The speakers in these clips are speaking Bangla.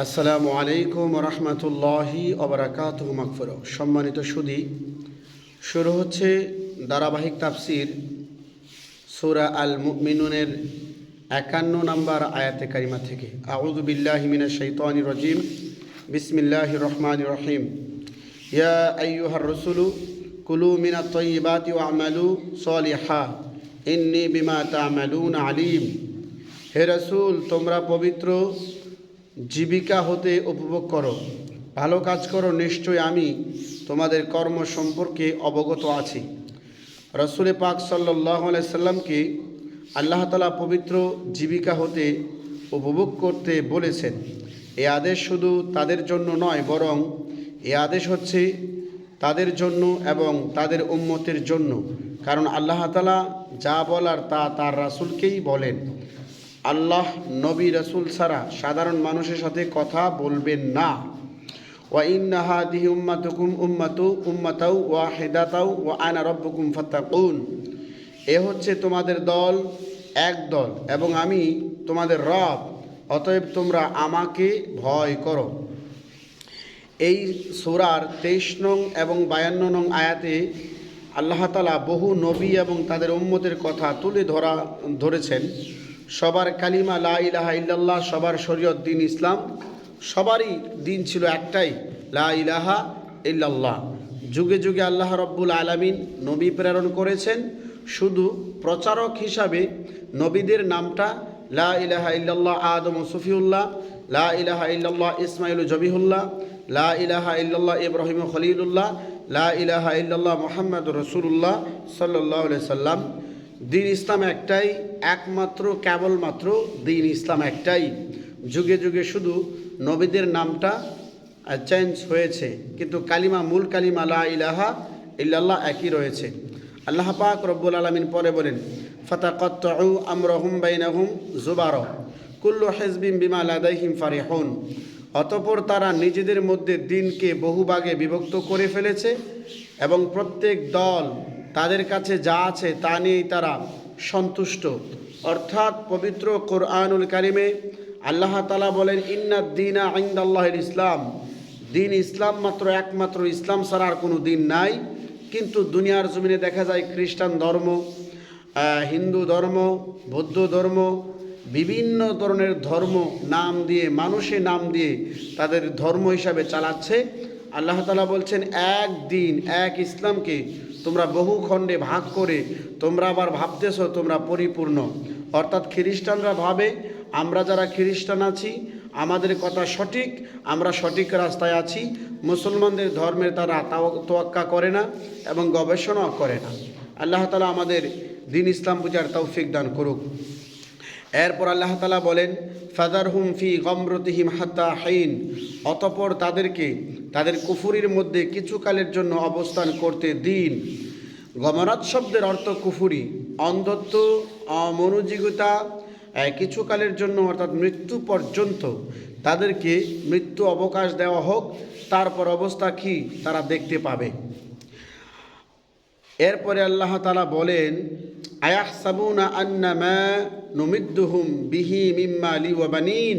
আসসালামু আলাইকুম রহমতুল্লাহি ওবরাকাতুহু মাগফিরা। সম্মানিত সুধী, শুরু হচ্ছে ধারাবাহিক তাফসির সূরা আল মুমিনুনের ৫১ নম্বর আয়াতে কারিমা থেকে। আউযু বিল্লাহি মিনাশ শাইতানির রাজিম। বিসমিল্লাহির রহমানির রহিম। ইয়া আইয়ুহার রাসূলু কুলু মিনাত তাইয়্যিবাতি ওয়া'মালু সলিহা ইন্নী বিমা তা'মালুনা আলিম। হে রাসূল, তোমরা পবিত্র জীবিকা হতে উপভোগ করো, ভালো কাজ করো, নিশ্চয় আমি তোমাদের কর্ম সম্পর্কে অবগত আছি। রাসূল পাক সাল্লাল্লাহু আলাইহি সাল্লামকে আল্লাহ তাআলা পবিত্র জীবিকা হতে উপভোগ করতে বলেছেন। এই আদেশ শুধু তাদের জন্য নয়, বরং এই আদেশ হচ্ছে তাদের জন্য এবং তাদের উম্মতের জন্য, কারণ আল্লাহ তাআলা যা বলার তা তার রাসূলকেই বলেন। আল্লাহ নবী রাসূল ছাড়া সাধারণ মানুষের সাথে কথা বলবেন না। ওয়া ইন্না হাদিহি উম্মাতুকুম উম্মাতাও ওয়াহিদাতাও ওয়া আনা রাব্বুকুম ফাত্তাকুন। এ হচ্ছে তোমাদের দল, এক দল, এবং আমি তোমাদের রব, অতএব তোমরা আমাকে ভয় করো। এই সূরার ২৩ নং এবং ৫২ নং আয়াতে আল্লাহ তাআলা বহু নবী এবং তাদের উম্মতের কথা তুলে ধরেছেন। সবার কালিমা লা ইলাহা ইল্লাল্লাহ, সবার শরীয়ত দিন ইসলাম, সবারই দিন ছিল একটাই, লা ইলাহা ইল্লাল্লাহ। যুগে যুগে আল্লাহ রব্বুল আলামিন নবী প্রেরণ করেছেন, শুধু প্রচারক হিসাবে নবীদের নামটা লা ইলাহা ইল্লাল্লাহ আদম ও সফিউল্লাহ, লা ইলাহা ইল্লাল্লাহ ইসমাইল ও জবিহুল্লাহ, লা ইলাহা ইল্লাল্লাহ ইব্রাহিম ও খলিলুল্লাহ, লা ইলাহা ইল্লাল্লাহ মুহাম্মাদুর রাসূলুল্লাহ সাল্লাল্লাহু আলাইহি সাল্লাম। দিন ইসলাম একটাই, একমাত্র, কেবলমাত্র দিন ইসলাম একটাই। যুগে যুগে শুধু নবীদের নামটা চেঞ্জ হয়েছে, কিন্তু কালিমা, মূল কালিমা লা ইলাহা ইল্লাল্লাহ একই রয়েছে। আল্লাহ পাক রব্বুল আলামিন পরে বলেন, ফাতাকাত্তাউ আমরাহুম বাইনাহুম যুবারা কুল্লু হিজবিন বিমা লাদাইহিম ফারিহুন। অতঃপর তারা নিজেদের মধ্যে দিনকে বহু ভাগে বিভক্ত করে ফেলেছে এবং প্রত্যেক দল তাদের কাছে যা আছে তা নিয়েই তারা সন্তুষ্ট। অর্থাৎ পবিত্র কোরআনুল কারিমে আল্লাহ তাআলা বলেন, ইন্নাদ দীনা ইনদাল্লাহিল ইসলাম। দিন ইসলাম, মাত্র একমাত্র ইসলাম ছাড়া আর কোনো দিন নাই। কিন্তু দুনিয়ার জমিনে দেখা যায় খ্রিস্টান ধর্ম, হিন্দু ধর্ম, বৌদ্ধ ধর্ম, বিভিন্ন ধরনের ধর্ম নাম দিয়ে, মানুষের নাম দিয়ে তাদের ধর্ম হিসাবে চালাচ্ছে। আল্লাহ তাআলা বলছেন, এক দিন, এক ইসলামকে তোমরা বহু খণ্ডে ভাগ করে তোমরা আবার ভাবতেছো তোমরা পরিপূর্ণ। অর্থাৎ খ্রিস্টানরা ভাবে আমরা যারা খ্রিস্টান আছি আমাদের কথা সঠিক, আমরা সঠিক রাস্তায় আছি। মুসলমানদের ধর্মের তারা তোয়াক্কা করে না এবং গবেষণাও করে না। আল্লাহ তাআলা আমাদের দিন ইসলাম বুঝার তৌফিক দান করুক। এরপর আল্লাহ তাআলা বলেন, ফাযারহুম ফি গমরতিহিম হাত্তা হিন। অতঃপর তাদেরকে তাদের কুফুরির মধ্যে কিছুকালের জন্য অবস্থান করতে দিন। গমরাত শব্দের অর্থ কুফুরি, অন্ধত্ব, অমনোযোগিতা। কিছুকালের জন্য অর্থাৎ মৃত্যু পর্যন্ত তাদেরকে মৃত্যু অবকাশ দেওয়া হোক, তারপর অবস্থা কি তারা দেখতে পাবে। এরপরে আল্লাহ তাআলা বলেন, আয়াহসাবুনা আন্নামা নুমিদ্দুহুম বিহি মিন মালি ওয়া বানিন।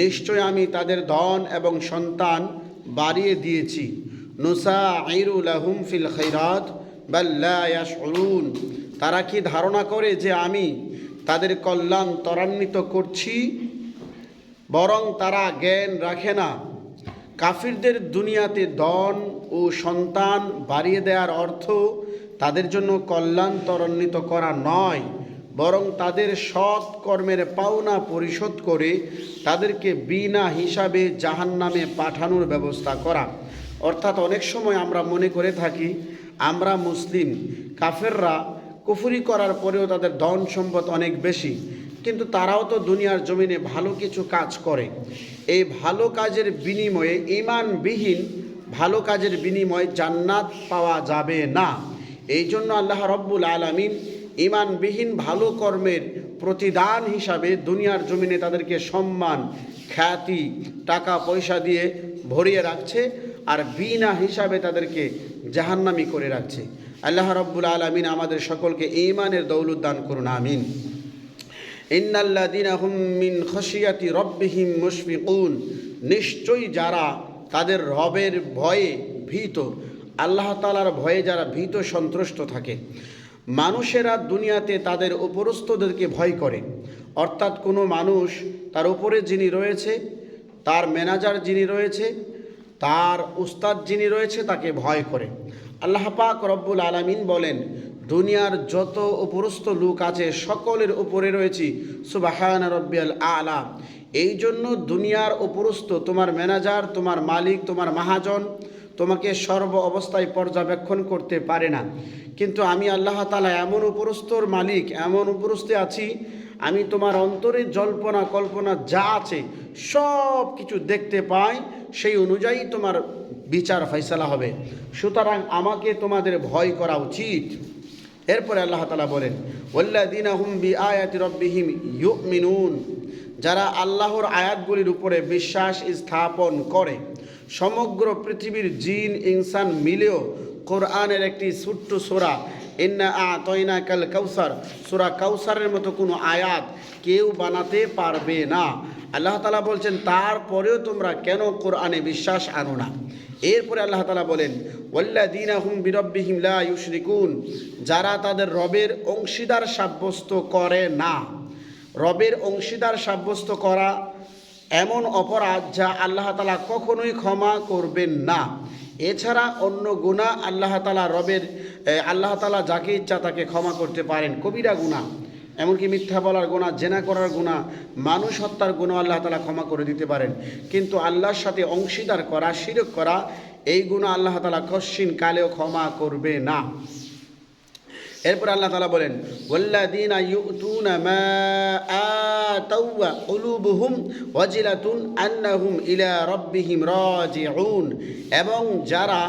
নিশ্চয় আমি তাদের ধন এবং সন্তান বাড়িয়ে দিয়েছি। নুসাইরু লাহুম ফিল খায়রাত বাল লা ইয়াশউরুন। তারা কি ধারণা করে যে আমি তাদের কল্যাণ ত্বরান্বিত করছি? বরং তারা জ্ঞান রাখে না। কাফিরদের দুনিয়াতে ধন ও সন্তান বাড়িয়ে দেওয়ার অর্থ তাদের জন্য কল্যাণ ত্বরান্বিত করা নয়, বরং তাদের সৎ কর্মের পাওনা পরিশোধ করে তাদেরকে বিনা হিসাবে জাহান্নামে পাঠানোর ব্যবস্থা করা। অর্থাৎ অনেক সময় আমরা মনে করে থাকি আমরা মুসলিম, কাফেররা কুফরি করার পরেও তাদের ধন সম্পদ অনেক বেশি, কিন্তু তারাও তো দুনিয়ার জমিনে ভালো কিছু কাজ করে। এই ভালো কাজের বিনিময়ে, ঈমানবিহীন ভালো কাজের বিনিময়ে জান্নাত পাওয়া যাবে না। এই জন্য আল্লাহ রব্বুল আলামিন ঈমানবিহীন ভালো কর্মের প্রতিদান হিসাবে দুনিয়ার জমিনে তাদেরকে সম্মান, খ্যাতি, টাকা পয়সা দিয়ে ভরিয়ে রাখছে, আর বিনা হিসাবে তাদেরকে জাহান্নামী করে রাখছে। আল্লাহ রব্বুল আলামিন আমাদের সকলকে ঈমানের দৌলত দান করুন, আমিন। ইন্নাল্লাযীনা হুম মিন খাশিয়াতি রাব্বিহিম মুশফিকুন। নিশ্চয়ই যারা তাদের রবের ভয়ে ভীত, আল্লাহ তাআলার ভয়ে যারা ভীত সন্ত্রস্ত থাকে। মানুষেরা দুনিয়াতে তাদের উপরস্থদেরকে ভয় করে, অর্থাৎ কোনো মানুষ তার উপরে যিনি রয়েছে, তার ম্যানেজার যিনি রয়েছে, তার উস্তাদ যিনি রয়েছে, তাকে ভয় করে। আল্লাহ পাক রব্বুল আলামিন বলেন, দুনিয়ার যত উপরস্থ লোক আছে সকলের উপরে রয়েছি সুবহানা রাব্বিয়াল আলা। এই জন্য দুনিয়ার উপরস্থ তোমার ম্যানেজার, তোমার মালিক, তোমার মহাজন তোমাকে সর্ব অবস্থায় পর্যবেক্ষণ করতে পারে না। কিন্তু আমি আল্লাহ তাআলা এমন উপরস্থর মালিক, এমন উপরস্থে আছি, আমি তোমার অন্তরে জল্পনা কল্পনা যা আছে সব কিছু দেখতে পাই, সেই অনুযায়ী তোমার বিচার ফয়সালা হবে। সুতরাং আমাকে তোমাদের ভয় করা উচিত। এরপরে আল্লাহ তাআলা বলেন, ওয়াল্লাযীনা হুম বিআয়াতি রাব্বিহিম ইউমিনুন, যারা আল্লাহর আয়াতগুলির উপরে বিশ্বাস স্থাপন করে। সমগ্র পৃথিবীর জিন ইনসান মিলেও কোরআনের একটি ছোট্ট সূরা ইন্না আ'তাইনাকাল কাউসার, সূরা কাউসারের মতো কোনো আয়াত কেউ বানাতে পারবে না। আল্লাহ তাআলা বলছেন, তারপরেও তোমরা কেন কোরআনে বিশ্বাস আনো না? এরপরে আল্লাহ তাআলা বলেন, ওয়াল্লাযীনা হুম বিরাব্বিহিম লা ইউশরিকুন, যারা তাদের রবের অংশীদার সাব্যস্ত করে না। রবের অংশীদার সাব্যস্ত করা এমন অপরাধ যা আল্লাহ তাআলা কখনোই ক্ষমা করবেন না। এছাড়া অন্য গুনাহ আল্লাহ তাআলা যাকে ইচ্ছা তাকে ক্ষমা করতে পারেন। কবিরা গুনাহ, এমনকি মিথ্যা বলার গুনাহ, জেনা করার গুনাহ, মানুষ হত্যার গুনাহ আল্লাহ তাআলা ক্ষমা করে দিতে পারেন। কিন্তু আল্লাহর সাথে অংশীদার করা, শিরক করা, এই গুনাহ আল্লাহ তাআলা কশ্চিন কালেও ক্ষমা করবে না। এরপর আল্লাহ তাআলা বলেন, ওয়াল্লাযীনা ইউতুনা মা আতাউ ওয়া কুলুবুহুম ওয়াজিলাতুন আন্নাহুম ইলা রাব্বিহিম রাজিউন, এবং যারা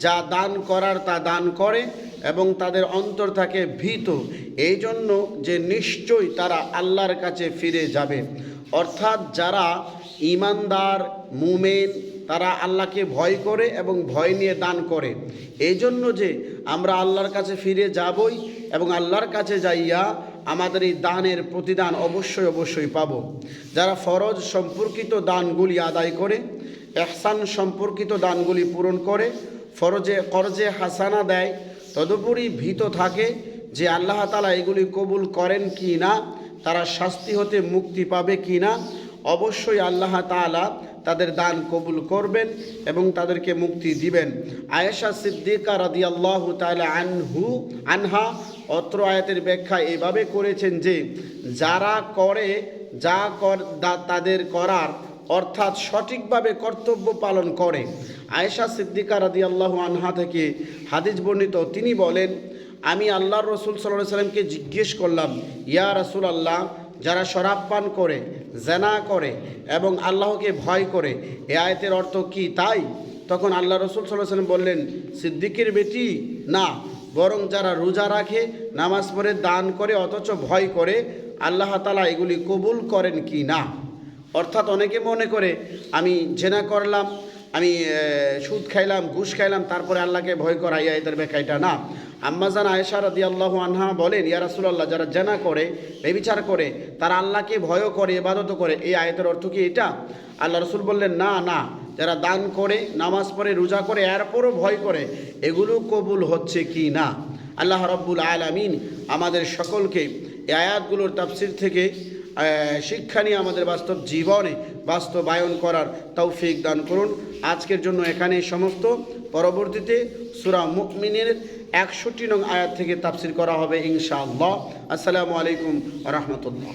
যা দান করার তা দান করে এবং তাদের অন্তর থাকে ভীত, এই জন্য যে নিশ্চয়ই তারা আল্লাহর কাছে ফিরে যাবে। অর্থাৎ যারা ঈমানদার মুমিন, তারা আল্লাহকে ভয় করে এবং ভয় নিয়ে দান করে। এই জন্য যে আমরা আল্লাহর কাছে ফিরে যাবই এবং আল্লাহর কাছে যাইয়া আমাদের এই দানের প্রতিদান অবশ্যই অবশ্যই পাব। যারা ফরজ সম্পর্কিত দানগুলি আদায় করে, ইহসান সম্পর্কিত দানগুলি পূরণ করে, কর্জে হাসানা দেয়, তদুপরি ভীত থাকে যে আল্লাহ তাআলা এগুলি কবুল করেন কি না, তারা শাস্তি হতে মুক্তি পাবে কি না, অবশ্যই আল্লাহ তাআলা তাদের দান কবুল করবেন এবং তাদেরকে মুক্তি দিবেন। আয়েশা সিদ্দিকা রাদিয়াল্লাহু তাআলা আনহা অত্র আয়াতের ব্যাখ্যা এভাবে করেছেন যে যারা করে তাদের করার, অর্থাৎ সঠিকভাবে কর্তব্য পালন করে। আয়েশা সিদ্দিকা রাদিয়াল্লাহু আনহা থেকে হাদিস বর্ণিত, তিনি বলেন, আমি আল্লাহর রাসূল সাল্লাল্লাহু আলাইহি ওয়াসাল্লামকে জিজ্ঞেস করলাম, ইয়া রাসূলুল্লাহ, যারা শরাব পান করে, জেনা করে এবং আল্লাহকে ভয় করে, এ আয়াতের অর্থ কি তাই? তখন আল্লাহ রাসূল সাল্লাল্লাহু আলাইহি ওয়াসাল্লাম বললেন, সিদ্দিকের বেটি না, বরং যারা রোজা রাখে, নামাজ পড়ে, দান করে, অথচ ভয় করে আল্লাহ তাআলা এগুলি কবুল করেন কি না। অর্থাৎ অনেকে মনে করে আমি জেনা করলাম, আমি সুদ খাইলাম, ঘুষ খাইলাম, তারপরে আল্লাহকে ভয় করা, এই আয়াতের ব্যাখ্যা এটা না। আম্মাজান আয়েশা রাদিয়াল্লাহু আনহা বলেন, ইয়া রাসূলুল্লাহ, যারা জেনা করে, ব্যভিচার করে, তারা আল্লাহকে ভয়ও করে, ইবাদত করে, এই আয়াতের অর্থ কি এটা? আল্লাহ রাসূল বললেন, না না, যারা দান করে, নামাজ পড়ে, রোজা করে, এরপরও ভয় করে, এগুলো কবুল হচ্ছে কি না। আল্লাহ রাব্বুল আলামিন আমাদের সকলকে এই আয়াতগুলোর তাফসীর থেকে শিক্ষা নিয়ে আমাদের বাস্তব জীবনে বাস্তবায়ন করার তৌফিক দান করুন। আজকের জন্য এখানে সমস্ত। পরবর্তীতে সূরা মুমিনের 61 নং আয়াত থেকে তাফসীর করা হবে ইনশাআল্লাহ। আসসালামু আলাইকুম ওয়া রাহমাতুল্লাহ।